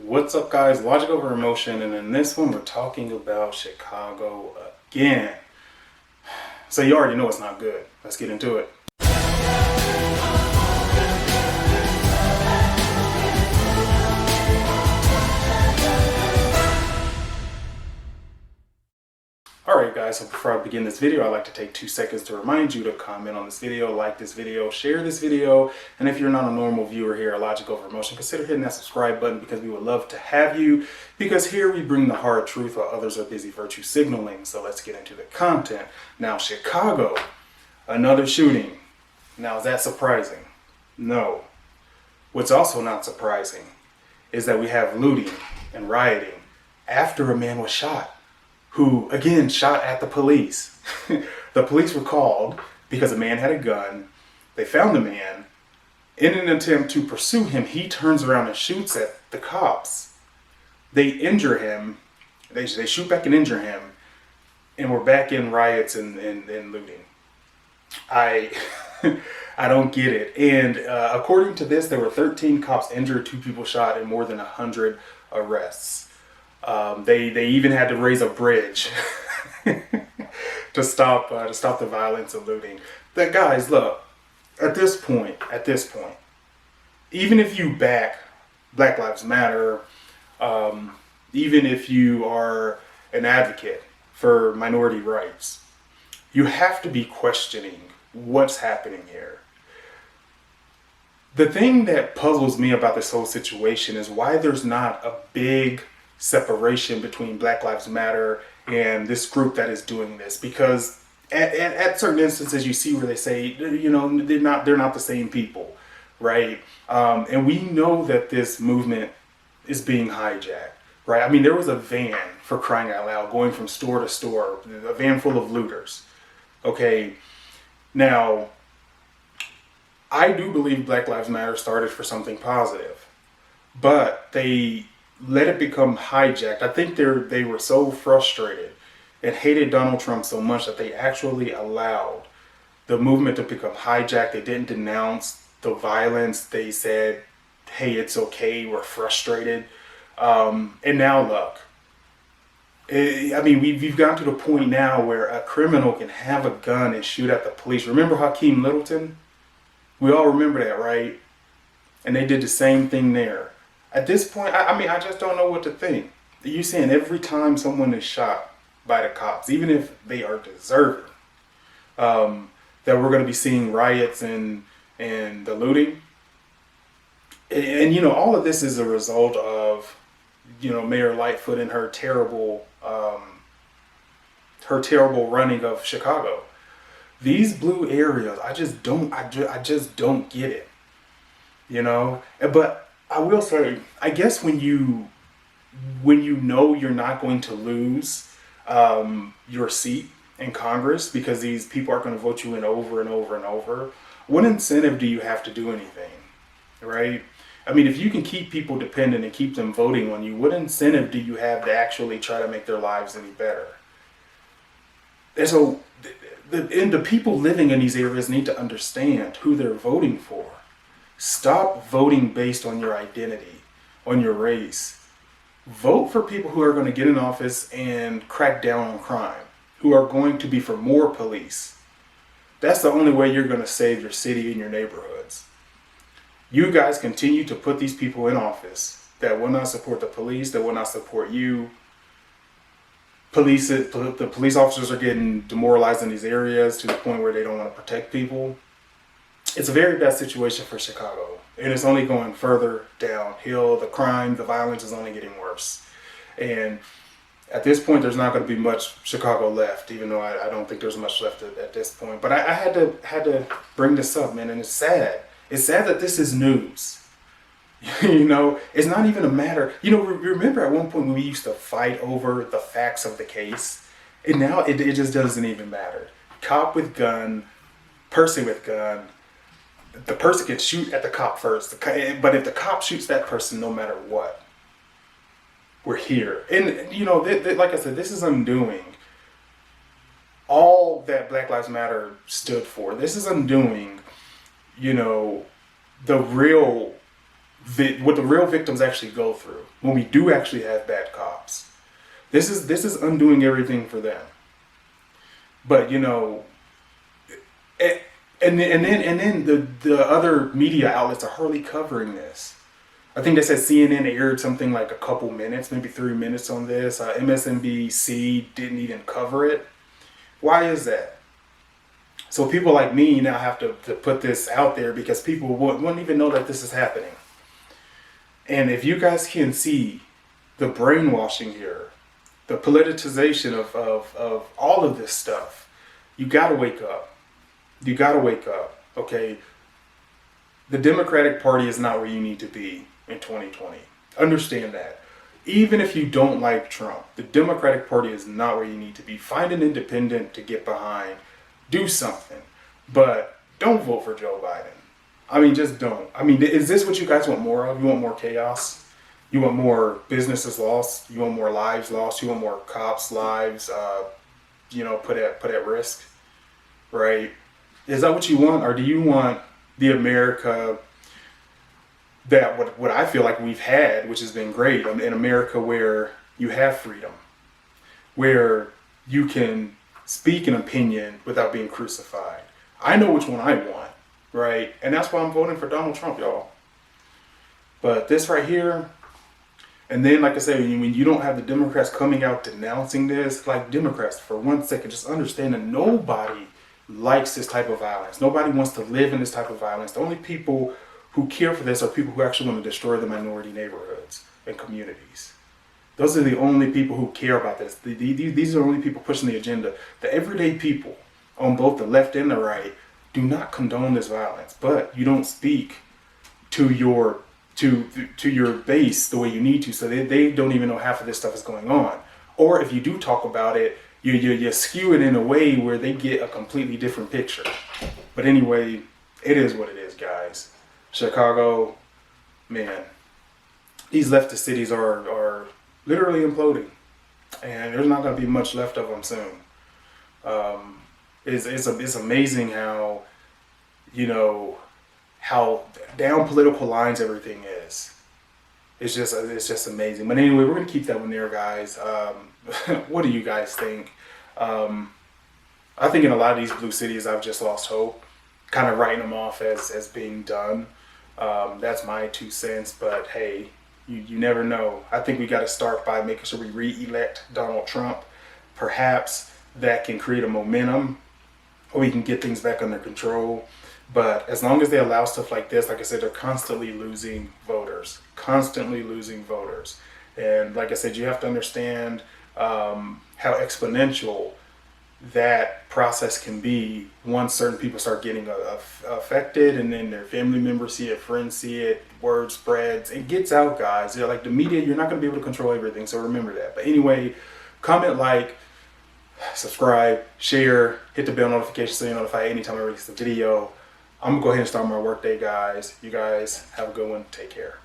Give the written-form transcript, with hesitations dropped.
What's up, guys? Logic over emotion, and in this one we're talking about Chicago again. So you already know it's not good. Let's get into it. Alright guys, so before I begin this video, I'd like to take 2 seconds to remind you to comment on this video, like this video, share this video, and if you're not a normal viewer here at Logic Over Emotion, consider hitting that subscribe button because we would love to have you, because here we bring the hard truth while others are busy virtue signaling. So let's get into the content. Now, Chicago, another shooting. Now, is that surprising? No. What's also not surprising is that we have looting and rioting after a man was shot, who, again, shot at the police. The police were called because a man had a gun. They found the man. In an attempt to pursue him, he turns around and shoots at the cops. They injure him. They shoot back and injure him. And we're back in riots and looting. I don't get it. And according to this, there were 13 cops injured, 2 people shot, and more than 100 arrests. They even had to raise a bridge to stop the violence and looting. But guys, look, at this point, even if you back Black Lives Matter, even if you are an advocate for minority rights, you have to be questioning what's happening here. The thing that puzzles me about this whole situation is why there's not a big separation between Black Lives Matter and this group that is doing this, because at certain instances you see where they say, you know, they're not the same people, right? And we know that this movement is being hijacked, right? I mean, there was a van, for crying out loud, going from store to store, a van full of looters. Okay, now I do believe Black Lives Matter started for something positive, but they let it become hijacked. I think they were so frustrated and hated Donald Trump so much that they actually allowed the movement to become hijacked. They didn't denounce the violence. They said, hey, it's okay, we're frustrated. And now look, I mean, we've gotten to the point now where a criminal can have a gun and shoot at the police. Remember Hakeem Littleton? We all remember that, right? And they did the same thing there. At this point, I mean, I just don't know what to think. You're saying every time someone is shot by the cops, even if they are deserving, that we're going to be seeing riots and the looting. And, you know, all of this is a result of, you know, Mayor Lightfoot and her terrible running of Chicago. These blue areas, I just don't get it, you know. But I will say, I guess when you know you're not going to lose your seat in Congress because these people are going to vote you in over and over and over, what incentive do you have to do anything, right? I mean, if you can keep people dependent and keep them voting on you, what incentive do you have to actually try to make their lives any better? And so the people living in these areas need to understand who they're voting for. Stop voting based on your identity, on your race. Vote for people who are going to get in office and crack down on crime, who are going to be for more police. That's the only way you're going to save your city and your neighborhoods. You guys continue to put these people in office that will not support the police, that will not support you. The police officers are getting demoralized in these areas to the point where they don't want to protect people. It's a very bad situation for Chicago, and it's only going further downhill. The crime, the violence is only getting worse. And at this point, there's not going to be much Chicago left, even though I don't think there's much left at this point. But I had to bring this up, man, and it's sad. It's sad that this is news. You know, it's not even a matter. You know, remember at one point when we used to fight over the facts of the case, and now it just doesn't even matter. Cop with gun, person with gun. The person can shoot at the cop first, but if the cop shoots that person, no matter what, we're here. And, you know, like I said, this is undoing all that Black Lives Matter stood for. This is undoing, you know, the real what the real victims actually go through when we do actually have bad cops. This is undoing everything for them. But you know, and then the other media outlets are hardly covering this. I think they said CNN aired something like a couple minutes, maybe 3 minutes on this. MSNBC didn't even cover it. Why is that? So people like me now have to put this out there because people wouldn't even know that this is happening. And if you guys can see the brainwashing here, the politicization of all of this stuff, you got to wake up. You got to wake up, okay? The Democratic Party is not where you need to be in 2020. Understand that. Even if you don't like Trump, the Democratic Party is not where you need to be. Find an independent to get behind. Do something. But don't vote for Joe Biden. I mean, just don't. I mean, is this what you guys want more of? You want more chaos? You want more businesses lost? You want more lives lost? You want more cops' lives, put at risk? Right? Is that what you want? Or do you want the America that what I feel like we've had, which has been great, in America where you have freedom, where you can speak an opinion without being crucified? I know which one I want, right? And that's why I'm voting for Donald Trump, y'all. But this right here, and then like I said, when you don't have the Democrats coming out denouncing this, like Democrats, for 1 second, just understand that nobody likes this type of violence. Nobody wants to live in this type of violence. The only people who care for this are people who actually want to destroy the minority neighborhoods and communities. Those are the only people who care about this. These are the only people pushing the agenda. The everyday people on both the left and the right do not condone this violence, but you don't speak to your base the way you need to, so they don't even know half of this stuff is going on. Or if you do talk about it, you skew it in a way where they get a completely different picture. But anyway, it is what it is, guys. Chicago, man, these leftist cities are literally imploding, and there's not going to be much left of them soon. It's amazing how, how down political lines everything is. It's just amazing. But anyway, we're going to keep that one there, guys. What do you guys think? I think in a lot of these blue cities, I've just lost hope, kind of writing them off as being done. That's my 2 cents, but hey, you never know. I think we got to start by making sure we re-elect Donald Trump. Perhaps that can create a momentum, or we can get things back under control. But as long as they allow stuff like this, like I said, they're constantly losing voters. And like I said, you have to understand how exponential that process can be once certain people start getting affected, and then their family members see it, friends see it, word spreads, it gets out, guys. They're like the media, you're not going to be able to control everything, so remember that. But anyway, comment, like, subscribe, share, hit the bell notification so you're notified anytime I release a video. I'm going to go ahead and start my workday, guys. You guys have a good one. Take care.